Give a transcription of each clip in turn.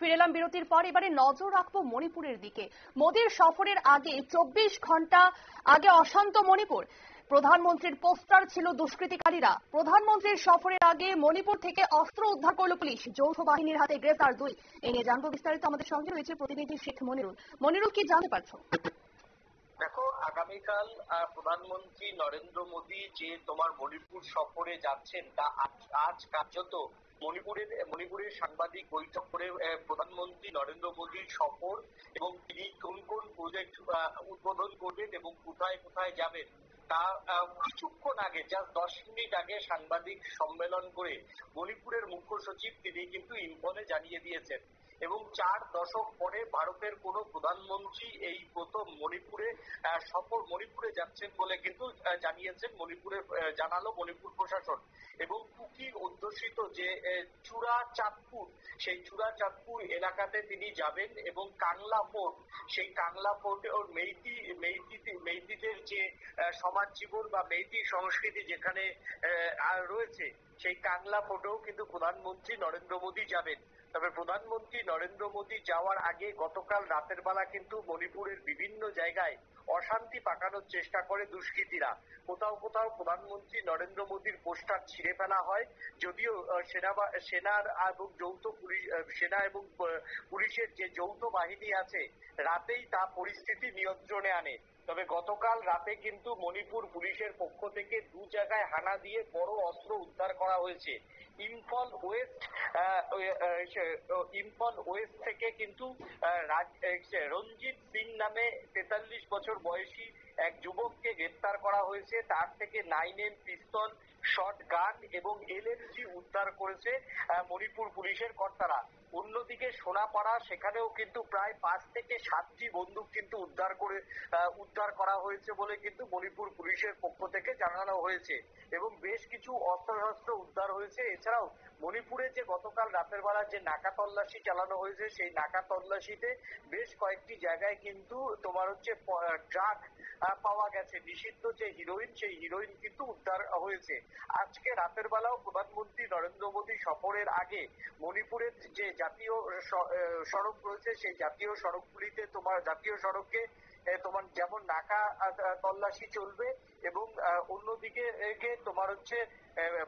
ফিরে এলাম বিরতির পর। এবারে নজর রাখবো মণিপুরের দিকে। মোদীর সফরের আগে 24 ঘন্টা আগে অশান্ত মণিপুর। প্রধানমন্ত্রীর পোস্টার ছিল দুষ্কৃতিকারীরা। প্রধানমন্ত্রীর সফরের আগে মণিপুর থেকে অস্ত্র উদ্ধার করল পুলিশ। যৌথ বাহিনীর হাতে গ্রেফতার 2। এই নিয়ে জানবো বিস্তারিত। আমাদের সঙ্গে রয়েছে প্রতিনিধি শেখ মনিরুল। মনিরুল, কি জানতে পারছো? দেখো, আগামীকাল প্রধানমন্ত্রী নরেন্দ্র মোদী যে তোমার মণিপুর সফরে যাচ্ছেন, তা আজ কার্যত মণিপুরের সাংবাদিক বৈঠক করে প্রধানমন্ত্রী নরেন্দ্র মোদীর সফর এবং তিনি কোন কোন প্রজেক্ট উদ্বোধন করবেন এবং কোথায় কোথায় যাবেন তা কিছুক্ষণ আগে, জাস্ট 10 মিনিট আগে সাংবাদিক সম্মেলন করে মণিপুরের মুখ্য সচিব তিনি কিন্তু ইম্ফলে জানিয়ে দিয়েছেন। এবং 4 দশক পরে ভারতের কোন প্রধানমন্ত্রী এই প্রথম মণিপুরে যাচ্ছেন বলে কিন্তু জানালো মণিপুর প্রশাসন। এবং কুকি অধ্যুষিত যে চূড়াচাঁদপুর, সেই চূড়াচাঁদপুর এলাকাতে তিনি যাবেন এবং কাংলা ফোর্ট, সেই কাংলা ফোর্টে ওর মেইতিদের যে সমাজ জীবন বা মেইতি সংস্কৃতি যেখানে রয়েছে, সেই কাংলা ফোর্টেও কিন্তু প্রধানমন্ত্রী নরেন্দ্র মোদী যাবেন। তবে প্রধানমন্ত্রী নরেন্দ্র মোদী যাওয়ার আগে গতকাল রাতের বেলা কিন্তু মণিপুরের বিভিন্ন জায়গায় অশান্তি পাকানোর চেষ্টা করে দুষ্কৃতীরা। কোথাও কোথাও প্রধানমন্ত্রী নরেন্দ্র মোদীর পোস্টার ছিঁড়ে ফেলা হয়, যদিও সেনা এবং পুলিশের যে যৌথ বাহিনী আছে রাতেই তা পরিস্থিতি নিয়ন্ত্রণে আনে। তবে গতকাল রাতে কিন্তু মণিপুর পুলিশের পক্ষ থেকে 2 জায়গায় হানা দিয়ে বড় অস্ত্র উদ্ধার করা হয়েছে। ইম্ফল ওয়েস্ট থেকে কিন্তু রঞ্জিত সিং নামে 43 বছর বয়সী এক যুবককে গ্রেফতার করা হয়েছে। তার থেকে 9M পিস্তল, শর্ট গান এবং LMG উদ্ধার করেছে মণিপুর পুলিশের কর্তারা। অন্যদিকে সোনাপাড়া, সেখানেও কিন্তু প্রায় 5 থেকে 7টি বন্দুক কিন্তু উদ্ধার করা হয়েছে বলে কিন্তু মণিপুর পুলিশের পক্ষ থেকে জানানো হয়েছে এবং বেশ কিছু অস্ত্রশস্ত্র উদ্ধার হয়েছে। এছাড়াও মণিপুরে যে গতকাল রাতের বেলা যে নাকা তল্লাশি চালানো হয়েছে, সেই নাকা তল্লাশিতে বেশ কয়েকটি জায়গায় কিন্তু তোমার ড্রাগ পাওয়া গেছে। নিষিদ্ধ যে হিরোইন, সেই হিরোইন কিন্তু উদ্ধার হয়েছে। আজকে রাতের বেলাও প্রধানমন্ত্রী নরেন্দ্র মোদী সফরের আগে মণিপুরের যে জাতীয় সড়ক রয়েছে, সেই জাতীয় সড়কে তোমার যেমন নাকা তল্লাশি চলবে এবং অন্যদিকে তোমার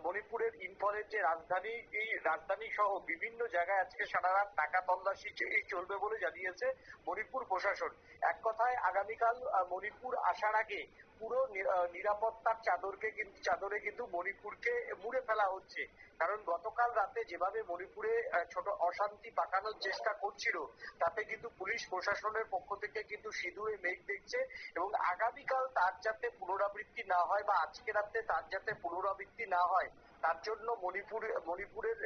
মণিপুরের ইম্ফলের যে রাজধানী সহ বিভিন্ন জায়গায় আজকে সারা রাত নাকা তল্লাশি চলবে বলে জানিয়েছে মণিপুর প্রশাসন। এক কথায় আগামীকাল মণিপুর আসার আগে পুরো নিরাপত্তার চাদরে কিন্তু মণিপুরকে মুড়ে ফেলা হচ্ছে। কারণ গতকাল রাতে যেভাবে মণিপুরে ছোট অশান্তি পাকানোর চেষ্টা করছিল, তাতে কিন্তু পুলিশ প্রশাসনের পক্ষ থেকে কিন্তু সিঁদুরে মেঘ দেখছে এবং আগামীকাল তার যাতে পুনরাবৃত্তি না হয় বা আজকে রাতে তার যাতে পুনরাবৃত্তি না হয়, তার জন্য মণিপুরের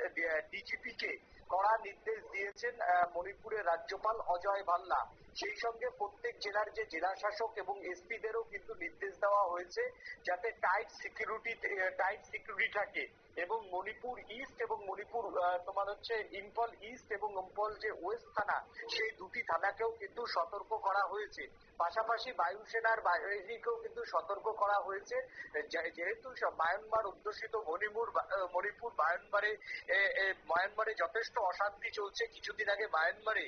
ডিজিপি কে কড়া নির্দেশ দিয়েছেন মণিপুরের রাজ্যপাল অজয় ভাল্লা। সেই সঙ্গে প্রত্যেক জেলার যে জেলা শাসক এবং এসপিদেরও কিন্তু নির্দেশ দেওয়া হয়েছে যাতে টাইট সিকিউরিটি থাকে এবং মণিপুর ইস্ট এবং মণিপুর ইম্ফল ইস্ট এবং ইম্ফল যে ওয়েস্ট থানা, সেই 2টি থানাকেও কিন্তু সতর্ক করা হয়েছে। পাশাপাশি বায়ুসেনার বাহিনীকেও কিন্তু সতর্ক করা হয়েছে, যেহেতু মায়ানমার অধ্যুষিত মণিপুর মায়ানমারে যথেষ্ট অশান্তি চলছে। কিছুদিন আগে মায়ানমারে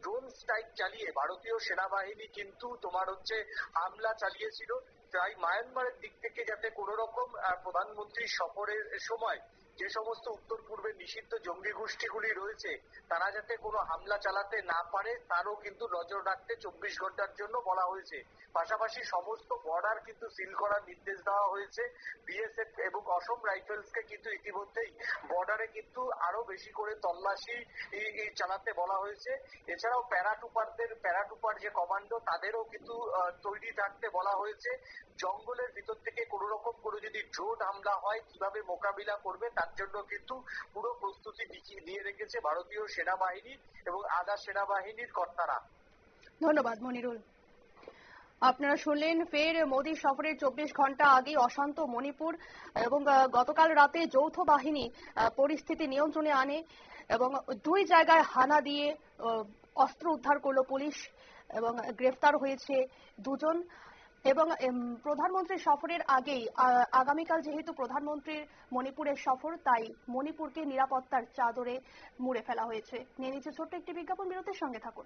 ড্রোন স্ট্রাইক চালিয়ে ভারতীয় সেনাবাহিনী কিন্তু হামলা চালিয়েছিল। তাই মায়ানমারের দিক থেকে যাতে কোন রকম প্রধানমন্ত্রী সফরের সময় যে সমস্ত উত্তর পূর্বে নিষিদ্ধ জঙ্গি গোষ্ঠীগুলি রয়েছে, তারা যাতে কোনো হামলা চালাতে না পারে তারও কিন্তু নজর রাখতে 24 ঘন্টার জন্য বলা হয়েছে। পাশাপাশি সমস্ত বর্ডার কিন্তু সিল করার নির্দেশ দেওয়া হয়েছে। বিএসএফ এবং অসম রাইফেলসকে কিন্তু ইতিমধ্যেই বর্ডারে কিন্তু আরো বেশি করে তল্লাশি চালাতে বলা হয়েছে। এছাড়াও প্যারাটুপার যে কমান্ডো, তাদেরও কিন্তু তৈরি থাকতে বলা হয়েছে। জঙ্গলের ভিতর থেকে কোন রকম করে যদি ড্রোন হামলা হয় কিভাবে মোকাবিলা করবে, তার জন্য কিন্তু পুরো প্রস্তুতি নিয়ে রেখেছে ভারতীয় সেনাবাহিনী এবং আধা সেনাবাহিনীর কর্তারা। ধন্যবাদ মনিরুল। আপনারা শুনলেন ফের মোদী সফরের 24 ঘন্টা আগে অশান্ত মণিপুর এবং গতকাল রাতে যৌথ বাহিনী পরিস্থিতি নিয়ন্ত্রণে আনে এবং 2 জায়গায় হানা দিয়ে অস্ত্র উদ্ধার করলো পুলিশ এবং গ্রেফতার হয়েছে 2 জন। এবং প্রধানমন্ত্রীর সফরের আগেই আগামীকাল যেহেতু প্রধানমন্ত্রীর মণিপুরের সফর, তাই মণিপুরকে নিরাপত্তার চাদরে মুড়ে ফেলা হয়েছে। নিয়ে নিচ্ছে ছোট্ট একটি বিজ্ঞাপন, বিরতির সঙ্গে থাকুন।